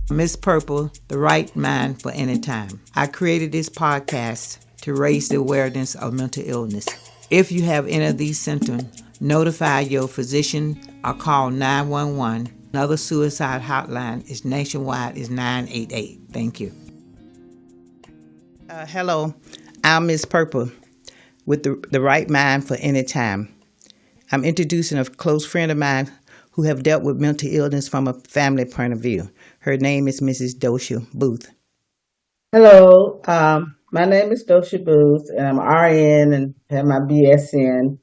Miss Purple, the right mind for any time. I created this podcast to raise the awareness of mental illness. If you have any of these symptoms, notify your physician or call 911. Another suicide hotline is nationwide is 988. Thank you. Hello, I'm Miss Purple with the right mind for any time. I'm introducing a close friend of mine who have dealt with mental illness from a family point of view. Her name is Mrs. Doshia Booth. Hello, my name is Doshia Booth, and I'm RN and have my BSN.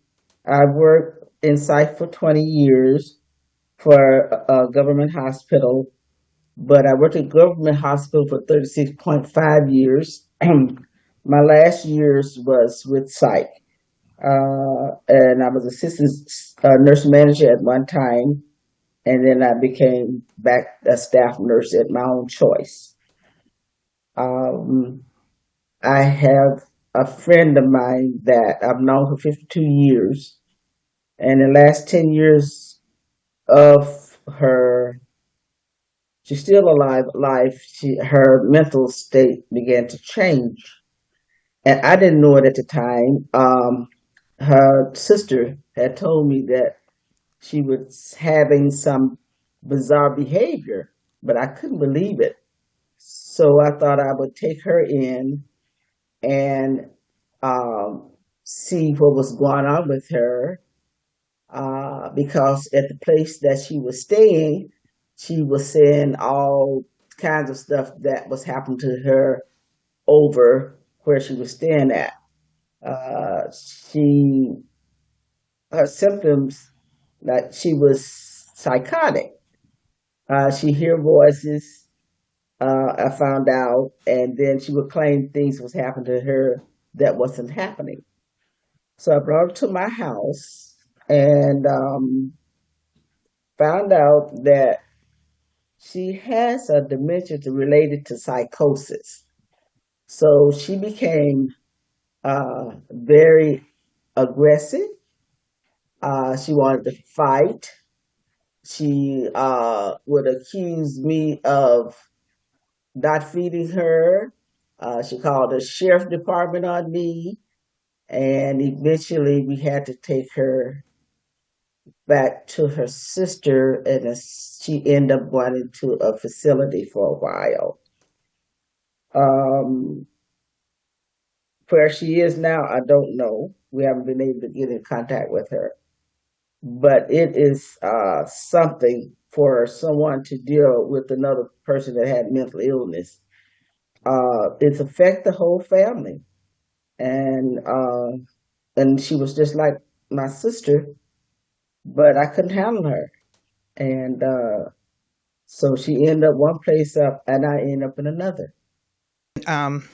I've worked in psych for 20 years for a government hospital, but I worked at government hospital for 36.5 years. My last years was with psych, and I was assistant nurse manager at one time, and then I became back a staff nurse at my own choice. Um, I have a friend of mine that I've known for 52 years, and the last 10 years of her, she's still alive, her mental state began to change. And I didn't know it at the time. Her sister had told me that she was having some bizarre behavior, but I couldn't believe it. So I thought I would take her in and um, see what was going on with her because at the place that she was staying, she was saying all kinds of stuff that was happening to her over where she was staying at. She her symptoms like she was psychotic. She hear voices. I found out, and then she would claim things was happening to her that wasn't happening. So I brought her to my house and found out that she has a dementia related to psychosis. So she became very aggressive. She wanted to fight. She would accuse me of not feeding her. She called the sheriff department on me. And eventually we had to take her back to her sister, and she ended up going to a facility for a while. Um, where she is now, I don't know. We haven't been able to get in contact with her. But it is something for someone to deal with another person that had mental illness. It's affect the whole family. And she was just like my sister, but I couldn't handle her. And so she ended up one place up, and I ended up in another. Um,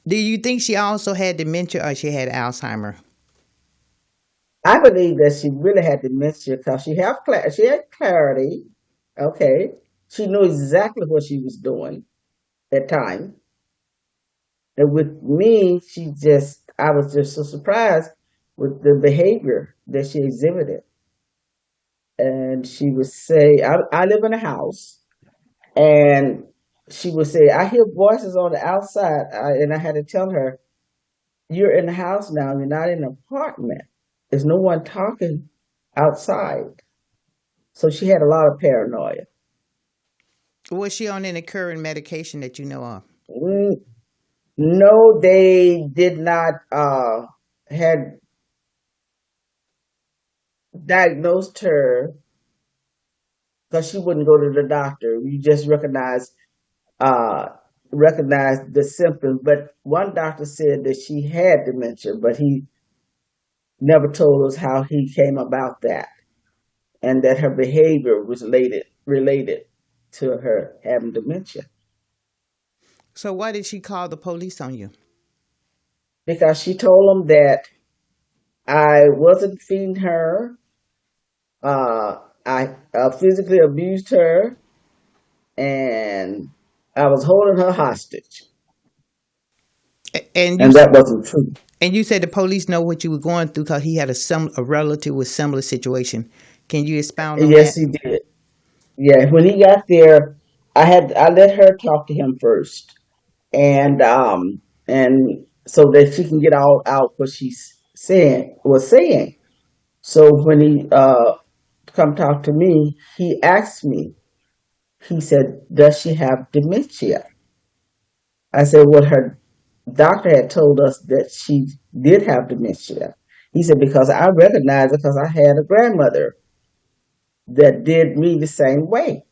do you think she also had dementia or she had Alzheimer? I believe that she really had dementia because she had clarity. Okay, she knew exactly what she was doing at time. And with me, I was just so surprised with the behavior that she exhibited. And she would say, I live in a house, and she would say, I hear voices on the outside. And I had to tell her, you're in the house now, you're not in an apartment. There's no one talking outside. So she had a lot of paranoia. Was she on any current medication that you know of? Mm, no, they did not had diagnosed her because she wouldn't go to the doctor. You just uh, recognize the symptoms. But one doctor said that she had dementia, but he never told us how he came about that, and that her behavior was related to her having dementia So why did she call the police on you? because she told him that I wasn't feeding her. I physically abused her, and I was holding her hostage, And you and that wasn't true. and you said the police know what you were going through because he had a relative with similar situation. Can you expound on Yes, that? he did. Yeah, when he got there, I let her talk to him first, and so that she can get all out what she's saying was saying. So when he come talk to me, he asked me. He said, "Does she have dementia?" I said, "Well, her doctor had told us that she did have dementia." He said, "Because I recognize it because I had a grandmother that did me the same way."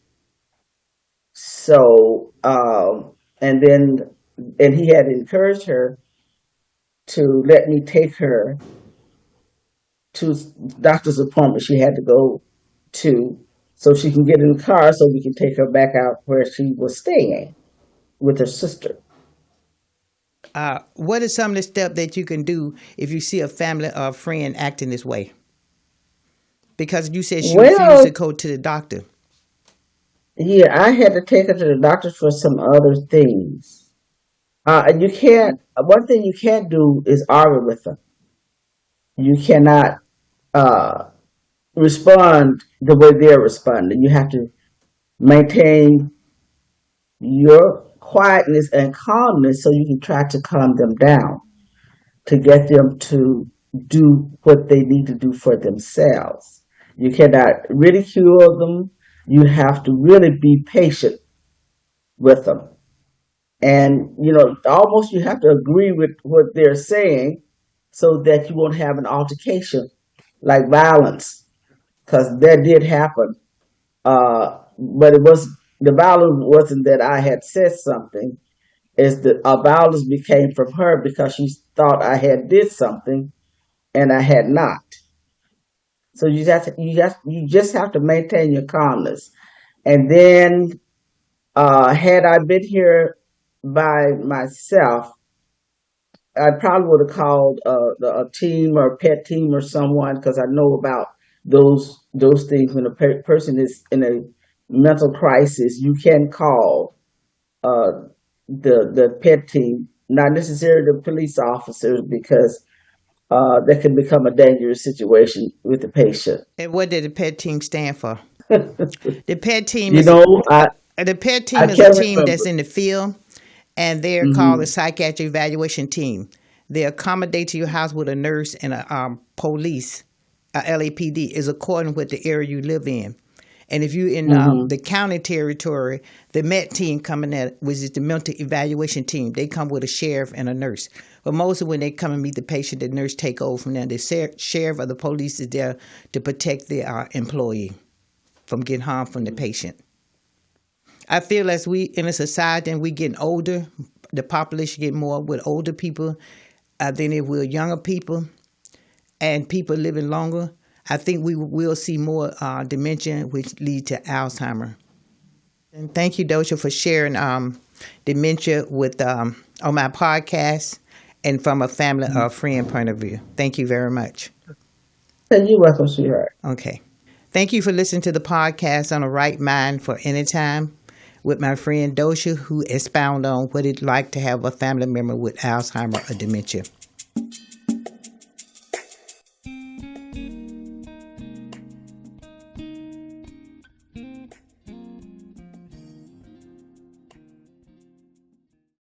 So, and then, and he had encouraged her to let me take her to doctor's appointment she had to go to so she can get in the car so we can take her back out where she was staying with her sister. What are some of the steps that you can do if you see a family or a friend acting this way? Because you said she refused Well, to go to the doctor. yeah, I had to take her to the doctor for some other things. And you can't, one thing you can't do is argue with them. You cannot uh, respond the way they're responding. You have to maintain your quietness and calmness so you can try to calm them down to get them to do what they need to do for themselves. You cannot ridicule them. You have to really be patient with them. And, almost you have to agree with what they're saying so that you won't have an altercation like violence, because that did happen. But the violence wasn't that I had said something. Is that a violence became from her because she thought I had did something and I had not. So you just have to maintain your calmness. And then, had I been here by myself, I probably would have called a team or a pet team or someone because I know about those things. When a person is in a mental crisis, you can call uh, the pet team, not necessarily the police officers, because that can become a dangerous situation with the patient. And what did the pet team stand for? The pet team you is know, the pet I team is a can't team that's remember. in the field, and they're called a Hmm. psychiatric evaluation team. They accommodate to your house with a nurse and a police, a LAPD, is according with the area you live in. And if you're in Hmm. the county territory, the MET team coming at, which is the mental evaluation team, they come with a sheriff and a nurse. But mostly when they come and meet the patient, the nurse take over from them. The sheriff or the police is there to protect the employee from getting harm from the patient. I feel as we in a society and we getting older, the population get more with older people than it will younger people, and people living longer. I think we will see more dementia, which lead to Alzheimer. And thank you, Doshia, for sharing dementia with on my podcast and from a family or friend point of view. Thank you very much. And you're welcome, sweetheart. Okay. Thank you for listening to the podcast on the right mind for any time with my friend Doshia, who expound on what it's like to have a family member with Alzheimer or dementia.